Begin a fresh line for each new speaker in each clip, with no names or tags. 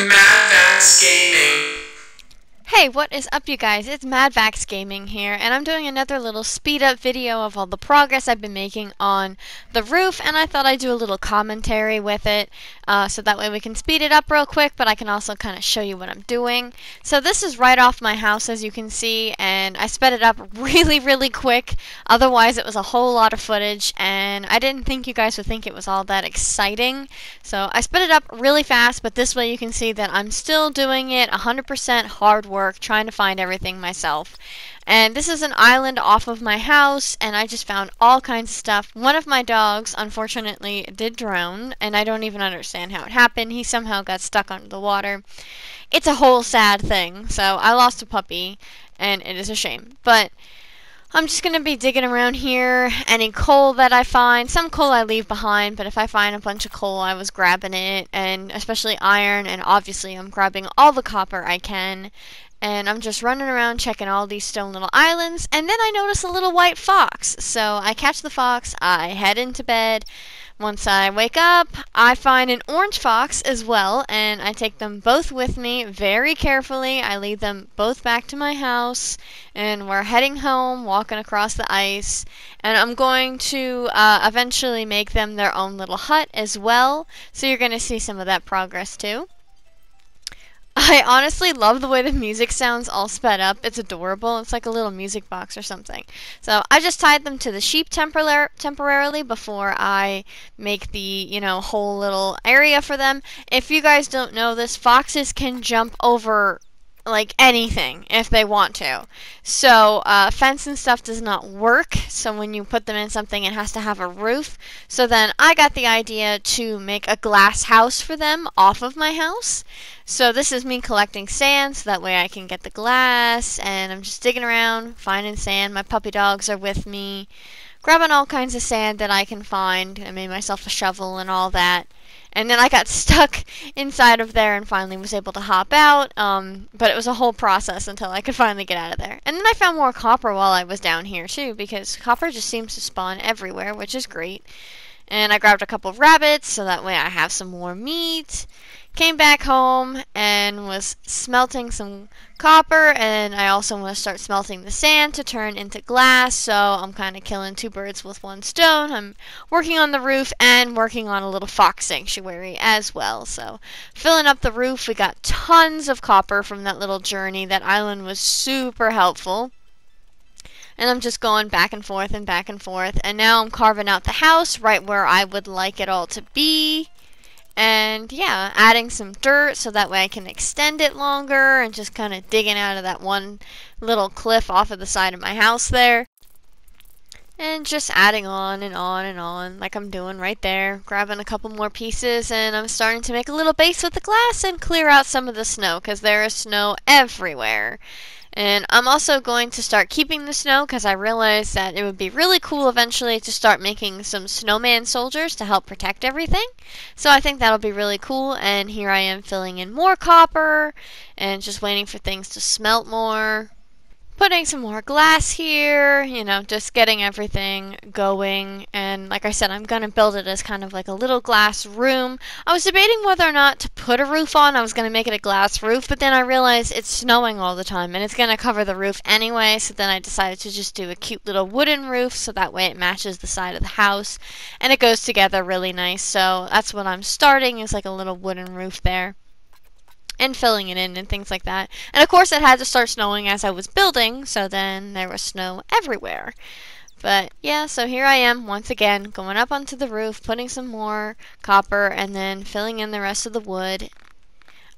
MaDVaX Gaming.
Hey, what is up you guys? It's MaDVaX Gaming here, and I'm doing another little speed up video of all the progress I've been making on the roof, and I thought I'd do a little commentary with it, so that way we can speed it up real quick, but I can also kind of show you what I'm doing. So this is right off my house, as you can see, and I sped it up really quick, otherwise it was a whole lot of footage, and I didn't think you guys would think it was all that exciting, so I sped it up really fast, but this way you can see that I'm still doing it 100% hard work, trying to find everything myself. And this is an island off of my house, and I just found all kinds of stuff. One of my dogs, unfortunately, did drown, and I don't even understand how it happened. He somehow got stuck under the water. It's a whole sad thing. So I lost a puppy, and it is a shame. But I'm just going to be digging around here. Any coal that I find, some coal I leave behind, but if I find a bunch of coal, I was grabbing it, and especially iron, and obviously I'm grabbing all the copper I can. And I'm just running around checking all these stone little islands, and then I notice a little white fox. So I catch the fox, I head into bed. Once I wake up, I find an orange fox as well, and I take them both with me very carefully. I lead them both back to my house, and we're heading home, walking across the ice, and I'm going to eventually make them their own little hut as well, so you're going to see some of that progress too. I honestly love the way the music sounds all sped up. It's adorable. It's like a little music box or something. So I just tied them to the sheep temporarily before I make the, whole little area for them. If you guys don't know this, foxes can jump over like anything if they want to. So fence and stuff does not work, so when you put them in something it has to have a roof. So then I got the idea to make a glass house for them off of my house. So this is me collecting sand so that way I can get the glass, and I'm just digging around finding sand. My puppy dogs are with me, grabbing all kinds of sand that I can find. I made myself a shovel and all that. And then I got stuck inside of there and finally was able to hop out. But it was a whole process until I could finally get out of there. And then I found more copper while I was down here too, because copper just seems to spawn everywhere, which is great. And I grabbed a couple of rabbits so that way I have some more meat. Came back home and was smelting some copper, and I also want to start smelting the sand to turn into glass, so I'm kind of killing two birds with one stone. I'm working on the roof and working on a little fox sanctuary as well. So filling up the roof, we got tons of copper from that little journey. That island was super helpful. And I'm just going back and forth and back and forth, and now I'm carving out the house right where I would like it all to be. And yeah, adding some dirt so that way I can extend it longer, and just kind of digging out of that one little cliff off of the side of my house there. And just adding on and on and on like I'm doing right there. Grabbing a couple more pieces, and I'm starting to make a little base with the glass and clear out some of the snow because there is snow everywhere. And I'm also going to start keeping the snow because I realized that it would be really cool eventually to start making some snowman soldiers to help protect everything. So I think that'll be really cool, and here I am filling in more copper and just waiting for things to smelt more. Putting some more glass here, just getting everything going. And like I said, I'm going to build it as kind of like a little glass room. I was debating whether or not to put a roof on. I was going to make it a glass roof, but then I realized it's snowing all the time and it's going to cover the roof anyway. So then I decided to just do a cute little wooden roof so that way it matches the side of the house and it goes together really nice. So that's what I'm starting, is like a little wooden roof there. And filling it in and things like that. And of course it had to start snowing as I was building, so then there was snow everywhere. But yeah, so here I am once again going up onto the roof, putting some more copper, and then filling in the rest of the wood.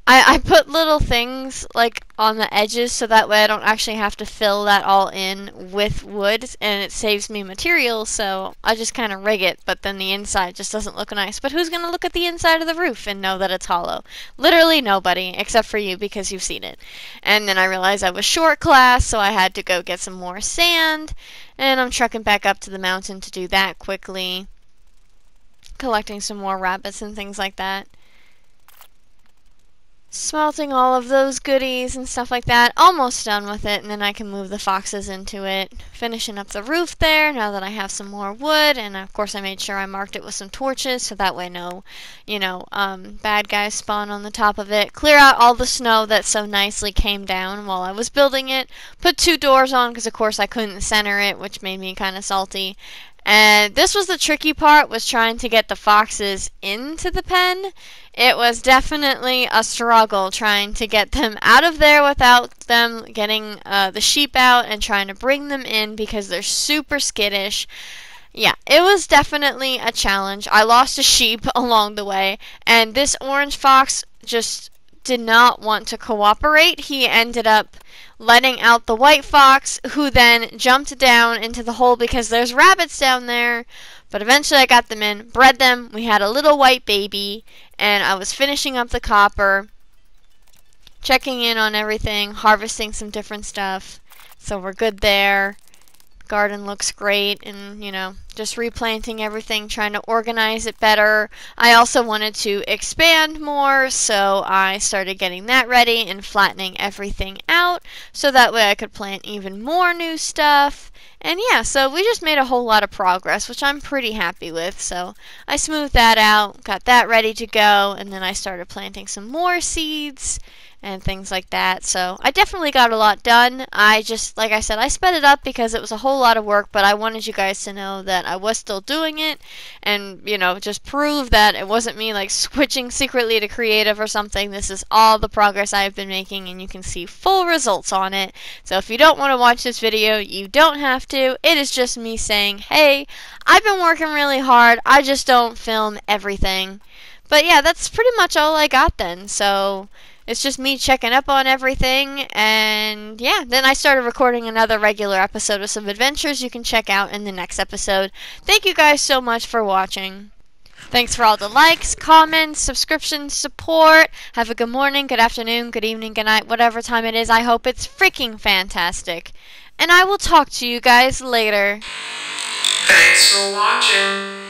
I put little things like on the edges so that way I don't actually have to fill that all in with wood, and it saves me materials, so I just kind of rig it, but then the inside just doesn't look nice. But who's going to look at the inside of the roof and know that it's hollow? Literally nobody, except for you because you've seen it. And then I realized I was short class, so I had to go get some more sand, and I'm trucking back up to the mountain to do that quickly, collecting some more rabbits and things like that. smelting all of those goodies and stuff like that. Almost done with it, and then I can move the foxes into it. Finishing up the roof there now that I have some more wood, and of course I made sure I marked it with some torches so that way no, bad guys spawn on the top of it. Clear out all the snow that so nicely came down while I was building it. Put 2 doors on because of course I couldn't center it, which made me kind of salty. And this was the tricky part, was trying to get the foxes into the pen. It was definitely a struggle trying to get them out of there without them getting the sheep out and trying to bring them in because they're super skittish. Yeah, it was definitely a challenge. I lost a sheep along the way, and this orange fox just did not want to cooperate. He ended up letting out the white fox, who then jumped down into the hole because there's rabbits down there. But eventually I got them in, bred them, we had a little white baby, and I was finishing up the copper, checking in on everything, harvesting some different stuff. So we're good there. Garden looks great, and just replanting everything, trying to organize it better. I also wanted to expand more, so I started getting that ready and flattening everything out so that way I could plant even more new stuff. And yeah, so we just made a whole lot of progress, which I'm pretty happy with. So I smoothed that out, got that ready to go, and then I started planting some more seeds and things like that. So I definitely got a lot done. I just, like I said, I sped it up because it was a whole lot of work, but I wanted you guys to know that I was still doing it and, just prove that it wasn't me like switching secretly to creative or something. This is all the progress I've been making, and you can see full results on it. So if you don't want to watch this video, you don't have to. It is just me saying, hey, I've been working really hard. I just don't film everything. But yeah, that's pretty much all I got then. So it's just me checking up on everything, and yeah, then I started recording another regular episode of some adventures you can check out in the next episode. Thank you guys so much for watching. Thanks for all the likes, comments, subscriptions, support. Have a good morning, good afternoon, good evening, good night, whatever time it is. I hope it's freaking fantastic. And I will talk to you guys later.
Thanks for watching.